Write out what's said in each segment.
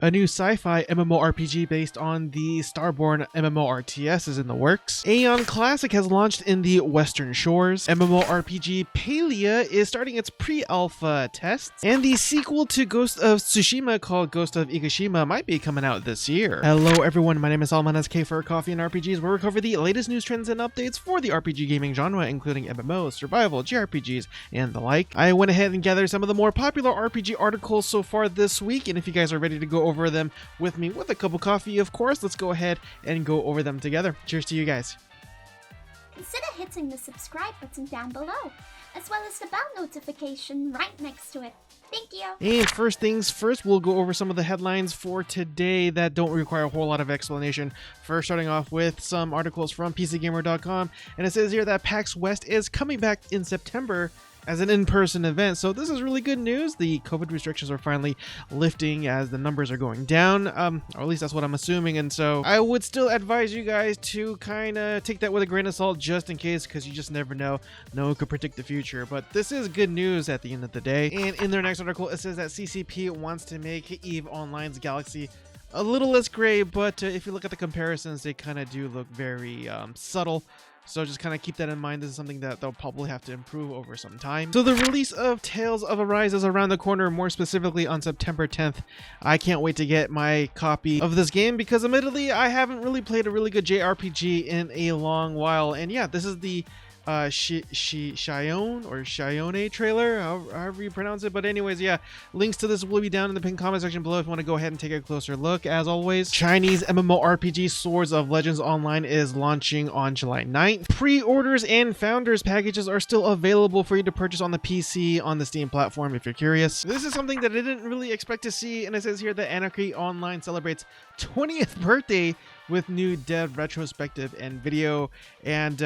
A new sci-fi MMORPG based on the Starborne MMORTS is in the works. Aion Classic has launched in the Western Shores. MMORPG Palia is starting its pre-alpha tests. And the sequel to Ghost of Tsushima called Ghost of Ikishima might be coming out this year. Hello everyone, my name is Salman SK for Coffee and RPGs, where we cover the latest news, trends, and updates for the RPG gaming genre, including MMOs, survival, JRPGs, and the like. I went ahead and gathered some of the more popular RPG articles so far this week, and if you guys are ready to go over them with me with a cup of coffee, of course, let's go ahead and go over them together. Cheers to you guys. Consider hitting the subscribe button down below, as well as the bell notification right next to it. Thank you. And first things first, we'll go over some of the headlines for today that don't require a whole lot of explanation. First, starting off with some articles from PCGamer.com, and it says here that PAX West is coming back in September as an in-person event. So this is really good news. The COVID restrictions are finally lifting as the numbers are going down, or at least that's what I'm assuming. And so I would still advise you guys to kind of take that with a grain of salt just in case, because you just never know. No one could predict the future, but this is good news at the end of the day. And in their next article, it says that CCP wants to make EVE Online's Galaxy a little less gray, but if you look at the comparisons, they kind of do look very subtle. So just kind of keep that in mind. This is something that they'll probably have to improve over some time. So the release of Tales of Aries is around the corner, more specifically on September 10th. I can't wait to get my copy of this game because admittedly, I haven't really played a really good JRPG in a long while. And yeah, this is the Shionne or Shionne trailer, however you pronounce it. But anyways, yeah, links to this will be down in the pinned comment section below if you want to go ahead and take a closer look. As always, Chinese MMORPG Swords of Legends Online is launching on July 9th. Pre-orders and founders packages are still available for you to purchase on the PC on the Steam platform if you're curious. This is something that I didn't really expect to see, and it says here that Anarchy Online celebrates 20th birthday with new dev retrospective and video, and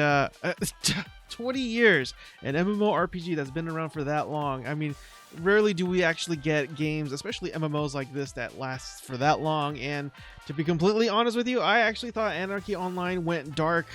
20 years, an MMORPG that's been around for that long. I mean, rarely do we actually get games, especially MMOs like this, that lasts for that long. And to be completely honest with you, I actually thought Anarchy Online went dark,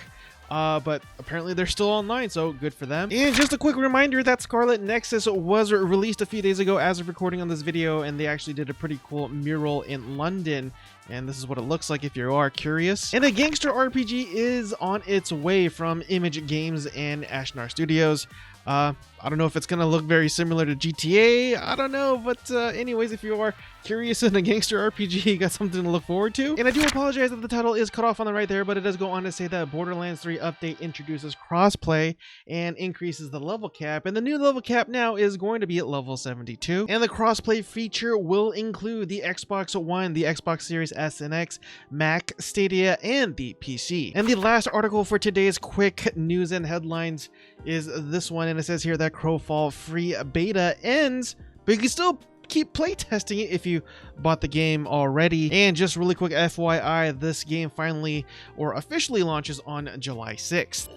but apparently they're still online, so good for them. And just a quick reminder that Scarlet Nexus was released a few days ago as of recording on this video, and they actually did a pretty cool mural in London, and this is what it looks like if you are curious. And a gangster RPG is on its way from Image Games and Ashnar Studios. I don't know if it's gonna look very similar to GTA, I don't know, but anyways, if you are curious in a gangster RPG, you got something to look forward to. And I do apologize that the title is cut off on the right there, but it does go on to say that Borderlands 3 update introduces crossplay and increases the level cap, and the new level cap now is going to be at level 72. And the crossplay feature will include the Xbox One, the Xbox Series S and X, Mac, Stadia, and the PC. And the last article for today's quick news and headlines is this one, and it says here that Crowfall free beta ends, but you can still keep playtesting it if you bought the game already. And just really quick FYI, this game finally or officially launches on July 6th.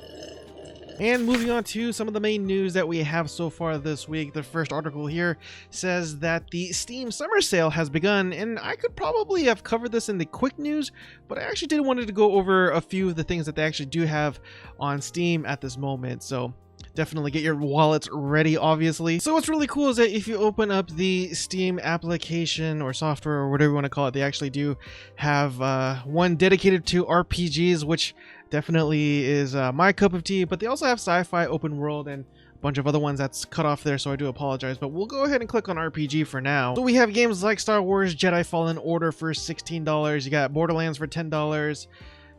And moving on to some of the main news that we have so far this week, the first article here says that the Steam Summer Sale has begun, and I could probably have covered this in the quick news, but I actually did wanted to go over a few of the things that they actually do have on Steam at this moment, so definitely get your wallets ready, obviously. So what's really cool is that if you open up the Steam application or software or whatever you want to call it, they actually do have one dedicated to RPGs, which definitely is my cup of tea, but they also have sci-fi, open world, and a bunch of other ones that's cut off there, so I do apologize, but we'll go ahead and click on RPG for now. So we have games like Star Wars Jedi Fallen Order for $16, you got Borderlands for $10,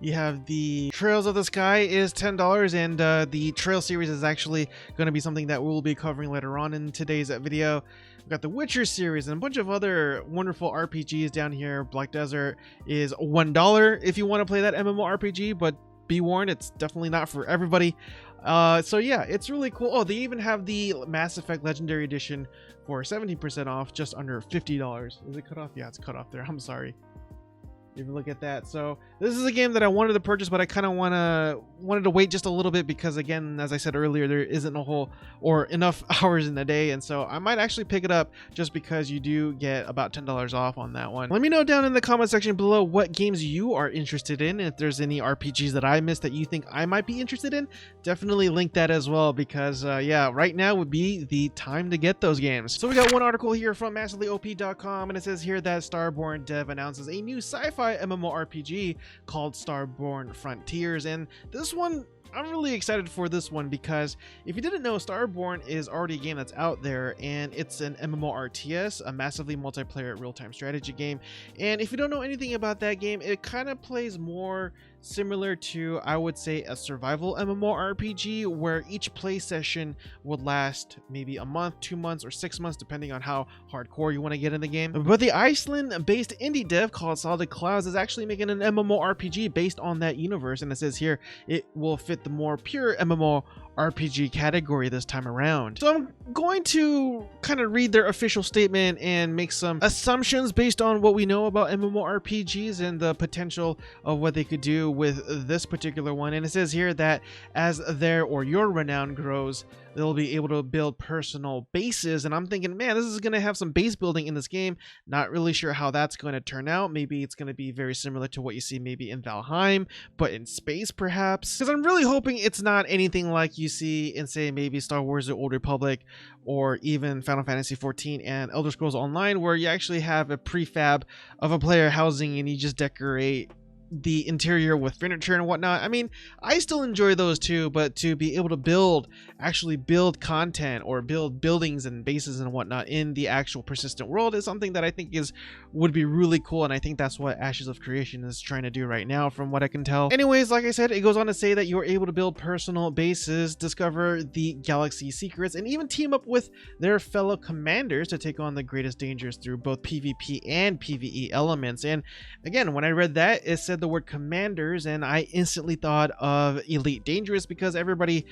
you have the Trails of the Sky is $10, and the Trail series is actually going to be something that we'll be covering later on in today's video. We've got the Witcher series and a bunch of other wonderful RPGs down here. Black Desert is $1 if you want to play that MMORPG, but be warned, it's definitely not for everybody. So yeah, it's really cool. Oh, they even have the Mass Effect Legendary Edition for 17% off, just under $50. Is it cut off? Yeah, it's cut off there. I'm sorry. if you look at that. So this is a game that I wanted to purchase, but I kind of wanted to wait just a little bit because, again, as I said earlier, there isn't a whole or enough hours in the day, and so I might actually pick it up just because you do get about $10 off on that one. Let me know down in the comment section below what games you are interested in. If there's any RPGs that I missed that you think I might be interested in, definitely link that as well, because yeah, right now would be the time to get those games. So we got one article here from massivelyop.com, and it says here that Starborne dev announces a new sci-fi MMORPG called Starborne Frontiers, and this one, I'm really excited for this one because if you didn't know, Starborne is already a game that's out there, and it's an MMORTS, a massively multiplayer real-time strategy game. And if you don't know anything about that game, it kind of plays more similar to, I would say, a survival MMORPG where each play session would last maybe a month, 2 months, or 6 months, depending on how hardcore you want to get in the game. But the Iceland-based indie dev called Solid Clouds is actually making an MMORPG based on that universe, and it says here it will fit the more pure MMORPG category this time around. So I'm going to kind of read their official statement and make some assumptions based on what we know about MMORPGs and the potential of what they could do with this particular one. And it says here that as their or your renown grows, they'll be able to build personal bases. And I'm thinking, man, this is going to have some base building in this game. Not really sure how that's going to turn out. Maybe it's going to be very similar to what you see maybe in Valheim, but in space perhaps. Because I'm really hoping it's not anything like you see in, say, maybe Star Wars: The Old Republic, or even Final Fantasy XIV and Elder Scrolls Online, where you actually have a prefab of a player housing and you just decorate the interior with furniture and whatnot. I mean, I still enjoy those too, but to be able to actually build content or build buildings and bases and whatnot in the actual persistent world is something that I think would be really cool, and I think that's what Ashes of Creation is trying to do right now, from what I can tell. Anyways, like I said, it goes on to say that you're able to build personal bases, discover the galaxy secrets, and even team up with their fellow commanders to take on the greatest dangers through both PvP and PvE elements. And again, when I read that, it said the word commanders, and I instantly thought of Elite Dangerous, because everybody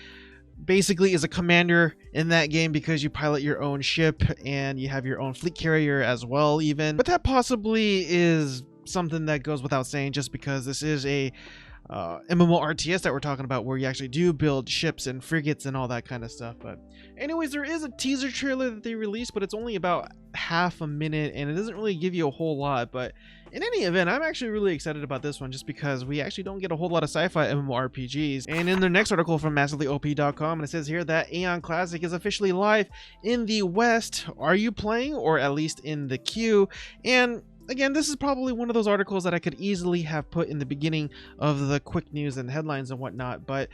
basically is a commander in that game because you pilot your own ship and you have your own fleet carrier as well even. But that possibly is something that goes without saying, just because this is a MMORTS that we're talking about, where you actually do build ships and frigates and all that kind of stuff. But anyways, there is a teaser trailer that they released, but it's only about half a minute and it doesn't really give you a whole lot. But in any event, I'm actually really excited about this one, just because we actually don't get a whole lot of sci-fi MMORPGs. And in their next article from massivelyop.com, and it says here that Aion Classic is officially live in the West. Are you playing, or at least in the queue? And again, this is probably one of those articles that I could easily have put in the beginning of the quick news and headlines and whatnot, but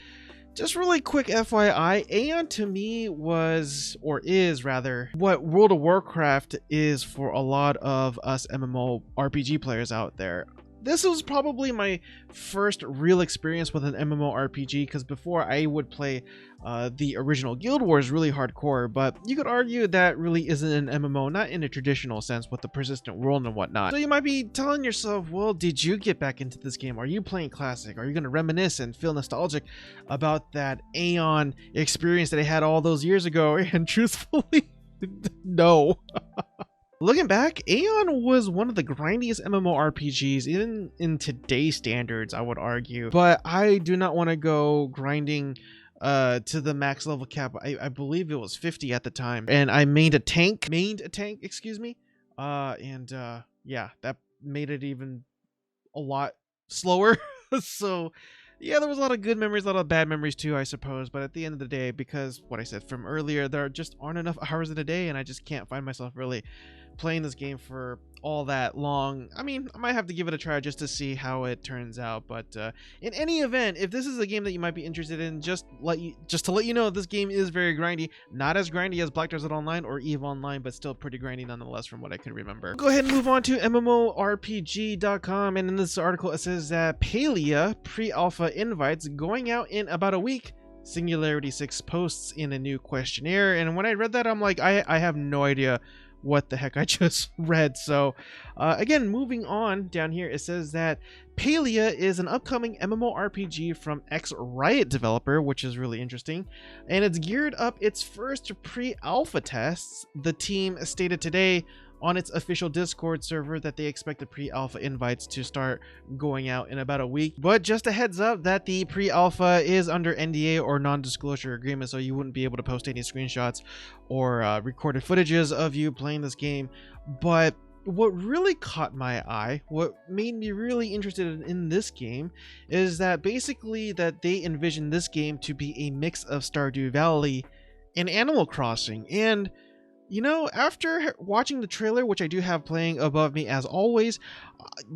just really quick FYI, Aion to me was, or is rather, what World of Warcraft is for a lot of us MMORPG players out there. This was probably my first real experience with an MMORPG, because before I would play the original Guild Wars really hardcore, but you could argue that really isn't an MMO, not in a traditional sense with the persistent world and whatnot. So you might be telling yourself, well, did you get back into this game? Are you playing Classic? Are you going to reminisce and feel nostalgic about that Aion experience that I had all those years ago? And truthfully, no. Looking back, Aion was one of the grindiest MMORPGs, even in today's standards, I would argue. But I do not want to go grinding to the max level cap. I believe it was 50 at the time. And I mained a tank, excuse me. Yeah, that made it even a lot slower. So yeah, there was a lot of good memories, a lot of bad memories too, I suppose. But at the end of the day, because what I said from earlier, there just aren't enough hours in a day, and I just can't find myself really playing this game for all that long. I mean, I might have to give it a try just to see how it turns out. But in any event, if this is a game that you might be interested in, just to let you know, this game is very grindy. Not as grindy as Black Desert Online or EVE Online, but still pretty grindy nonetheless from what I can remember. Go ahead and move on to MMORPG.com, and in this article it says that Palia pre-alpha invites going out in about a week. Singularity 6 posts in a new questionnaire. And when I read that, I'm like, I have no idea what the heck I just read. So again, moving on down here, it says that Palia is an upcoming MMORPG from ex-Riot developer, which is really interesting, and it's geared up its first pre-alpha tests. The team stated today on its official Discord server that they expect the pre-alpha invites to start going out in about a week. But just a heads up that the pre-alpha is under NDA or non-disclosure agreement, so you wouldn't be able to post any screenshots or recorded footages of you playing this game. But what really caught my eye, what made me really interested in this game, is that basically that they envision this game to be a mix of Stardew Valley and Animal Crossing. And you know, after watching the trailer, which I do have playing above me as always,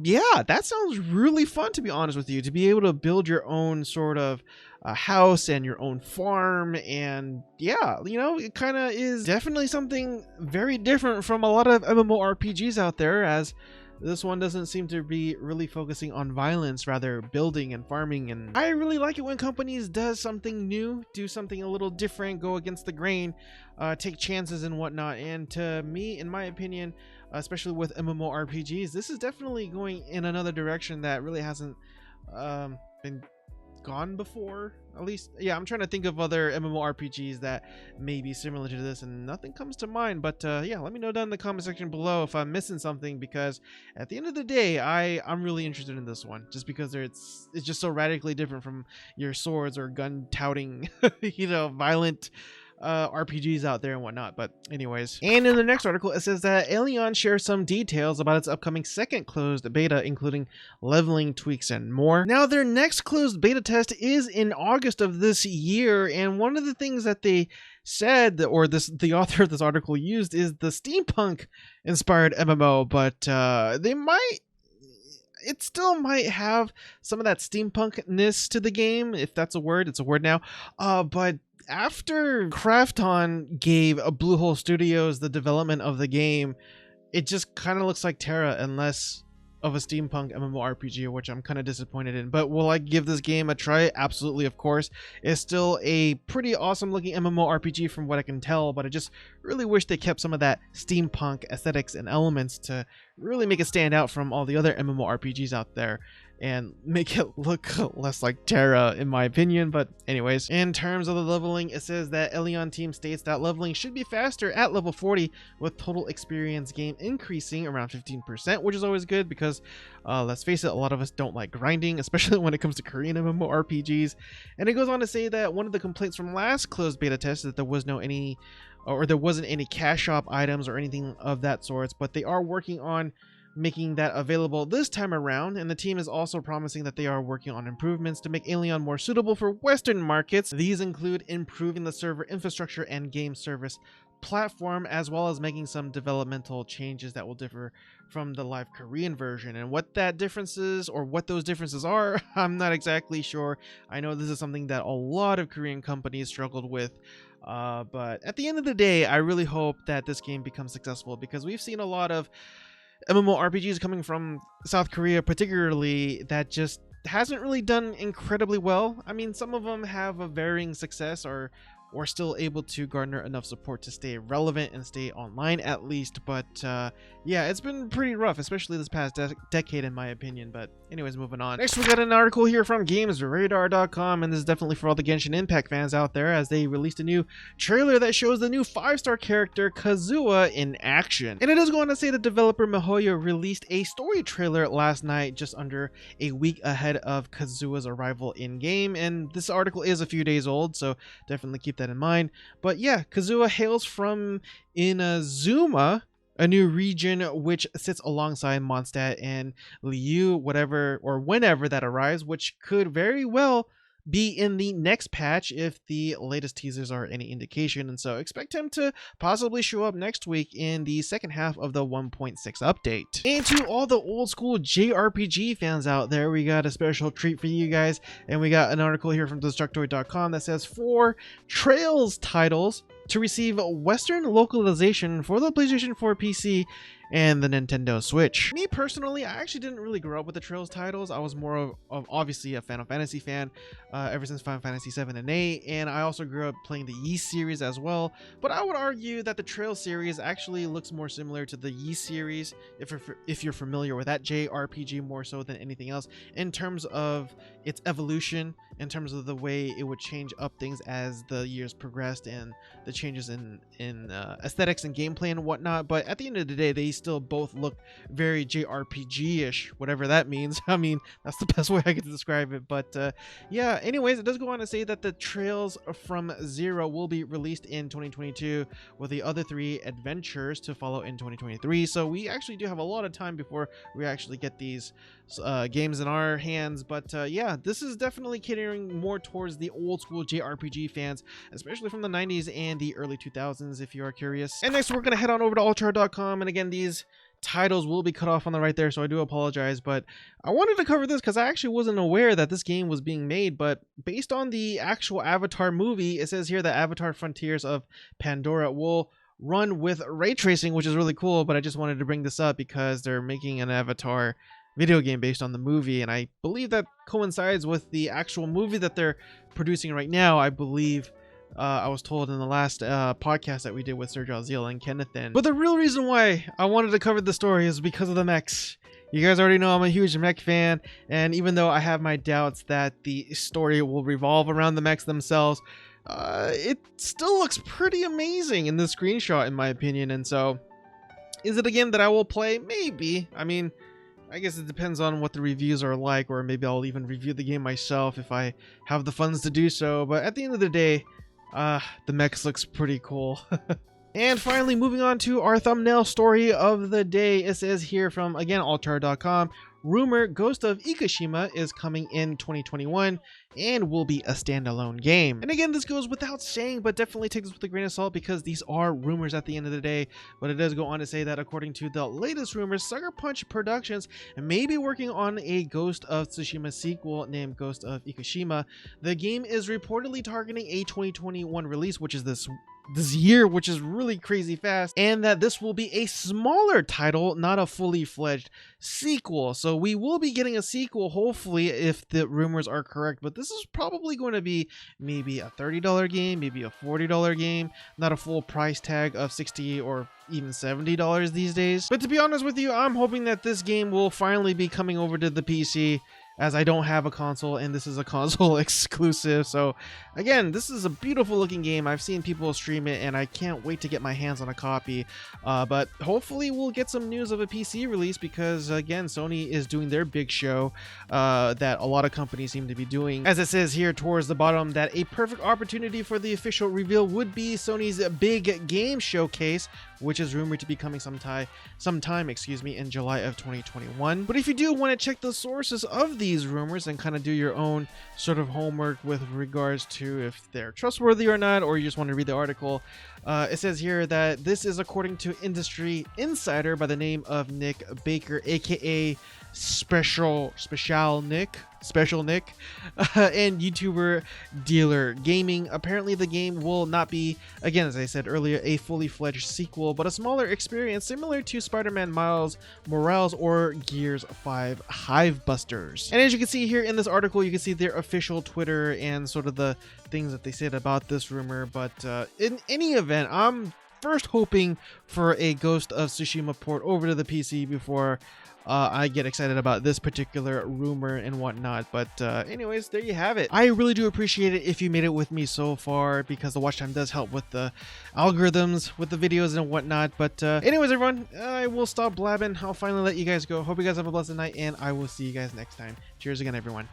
yeah, that sounds really fun, to be honest with you, to be able to build your own sort of house and your own farm. And yeah, you know, it kind of is definitely something very different from a lot of MMORPGs out there, as this one doesn't seem to be really focusing on violence, rather building and farming. And I really like it when companies does something new, do something a little different, go against the grain, take chances and whatnot. And to me, in my opinion, especially with MMORPGs, this is definitely going in another direction that really hasn't been gone before. At least, yeah, I'm trying to think of other MMORPGs that may be similar to this, and nothing comes to mind. But yeah, let me know down in the comment section below if I'm missing something, because at the end of the day, I'm really interested in this one, just because it's just so radically different from your swords or gun touting, you know, violent RPGs out there and whatnot. But anyways, and in the next article it says that Elyon shares some details about its upcoming second closed beta, including leveling tweaks and more. Now, their next closed beta test is in August of this year, and one of the things that they said, or the author of this article used, is the steampunk inspired MMO. But it still might have some of that steampunkness to the game, if that's a word. It's a word now. But after Krafton gave Bluehole Studios the development of the game, it just kind of looks like Terra and less of a steampunk MMORPG, which I'm kind of disappointed in. But will I give this game a try? Absolutely, of course. It's still a pretty awesome looking MMORPG from what I can tell, but I just really wish they kept some of that steampunk aesthetics and elements to really make it stand out from all the other MMORPGs out there and make it look less like Terra, in my opinion. But anyways, in terms of the leveling, it says that Elyon team states that leveling should be faster at level 40, with total experience gain increasing around 15%, which is always good because let's face it, a lot of us don't like grinding, especially when it comes to Korean MMORPGs. And it goes on to say that one of the complaints from last closed beta test is that there wasn't any cash shop items or anything of that sort, but they are working on making that available this time around, and the team is also promising that they are working on improvements to make Elyon more suitable for Western markets. These include improving the server infrastructure and game service platform, as well as making some developmental changes that will differ from the live Korean version. And what that difference is, or what those differences are, I'm not exactly sure. I know this is something that a lot of Korean companies struggled with, but at the end of the day, I really hope that this game becomes successful, because we've seen a lot of MMORPGs coming from South Korea particularly that just hasn't really done incredibly well. I mean, some of them have a varying success, or still able to garner enough support to stay relevant and stay online at least. But yeah, it's been pretty rough, especially this past decade in my opinion. But anyways, moving on. Next, we got an article here from GamesRadar.com, and this is definitely for all the Genshin Impact fans out there, as they released a new trailer that shows the new 5-star character Kazuha in action. And it is going to say that developer MiHoYo released a story trailer last night, just under a week ahead of Kazuha's arrival in game. And this article is a few days old, so definitely keep that in mind. But yeah, Kazuha hails from Inazuma, a new region which sits alongside Mondstadt and Liu, whatever or whenever that arrives, which could very well be in the next patch if the latest teasers are any indication. And so expect him to possibly show up next week in the second half of the 1.6 update. And to all the old school JRPG fans out there, we got a special treat for you guys, and we got an article here from Destructoid.com that says 4 Trails titles to receive Western localization for the PlayStation 4 PC and the Nintendo Switch. Me personally, I actually didn't really grow up with the Trails titles. I was more of obviously a Final Fantasy fan ever since Final Fantasy 7 and 8, and I also grew up playing the Ys series as well. But I would argue that the Trails series actually looks more similar to the Ys series, if you're familiar with that JRPG, more so than anything else, in terms of its evolution, in terms of the way it would change up things as the years progressed, and the changes in aesthetics and gameplay and whatnot. But at the end of the day, they these still both look very JRPG-ish, whatever that means. I mean, that's the best way I can describe it. But yeah, anyways, it does go on to say that the Trails from Zero will be released in 2022, with the other 3 adventures to follow in 2023. So we actually do have a lot of time before we actually get these games in our hands. But yeah, this is definitely catering more towards the old school JRPG fans, especially from the 90s and the early 2000s, if you are curious. And next, we're gonna head on over to Altar.com, and again, these titles will be cut off on the right there, so I do apologize, but I wanted to cover this because I actually wasn't aware that this game was being made. But based on the actual Avatar movie, it says here that Avatar Frontiers of Pandora will run with ray tracing, which is really cool. But I just wanted to bring this up because they're making an Avatar video game based on the movie, and I believe that coincides with the actual movie that they're producing right now. I believe I was told in the last podcast that we did with Sergio Azil and Kennethan. But the real reason why I wanted to cover the story is because of the mechs. You guys already know I'm a huge mech fan, and even though I have my doubts that the story will revolve around the mechs themselves, it still looks pretty amazing in this screenshot, in my opinion. And so, is it a game that I will play? Maybe. I mean, I guess it depends on what the reviews are like, or maybe I'll even review the game myself if I have the funds to do so. But at the end of the day, the mechs looks pretty cool. And finally, moving on to our thumbnail story of the day. It says here from, again, altar.com, Rumour Ghost of Ikishima is coming in 2021 and will be a standalone game. And again, this goes without saying, but definitely take this with a grain of salt because these are rumors at the end of the day. But it does go on to say that according to the latest rumors, Sucker Punch Productions may be working on a Ghost of Tsushima sequel named Ghost of Ikishima. The game is reportedly targeting a 2021 release, which is this year, which is really crazy fast, and that this will be a smaller title, not a fully fledged sequel. So we will be getting a sequel, hopefully, if the rumors are correct. But this is probably going to be maybe a $30 game, maybe a $40 game, not a full price tag of $60 or even $70 these days. But to be honest with you, I'm hoping that this game will finally be coming over to the PC, as I don't have a console and this is a console exclusive. So again, this is a beautiful looking game. I've seen people stream it and I can't wait to get my hands on a copy. But hopefully we'll get some news of a PC release, because again, Sony is doing their big show that a lot of companies seem to be doing. As it says here towards the bottom, that a perfect opportunity for the official reveal would be Sony's big game showcase, which is rumored to be coming sometime in July of 2021. But if you do want to check the sources of these rumors and kind of do your own sort of homework with regards to if they're trustworthy or not, or you just want to read the article, it says here that this is according to industry insider by the name of Nick Baker, aka Special Nick, and YouTuber Dealer Gaming. Apparently the game will not be, again, as I said earlier, a fully fledged sequel, but a smaller experience similar to Spider-Man Miles Morales or Gears 5 Hivebusters. And as you can see here in this article, you can see their official Twitter and sort of the things that they said about this rumor. But in any event, I'm first hoping for a Ghost of Tsushima port over to the PC before I get excited about this particular rumor and whatnot. But anyways, there you have it. I really do appreciate it if you made it with me so far, because the watch time does help with the algorithms, with the videos and whatnot. But anyways, everyone, I will stop blabbing. I'll finally let you guys go. Hope you guys have a blessed night, and I will see you guys next time. Cheers again, everyone.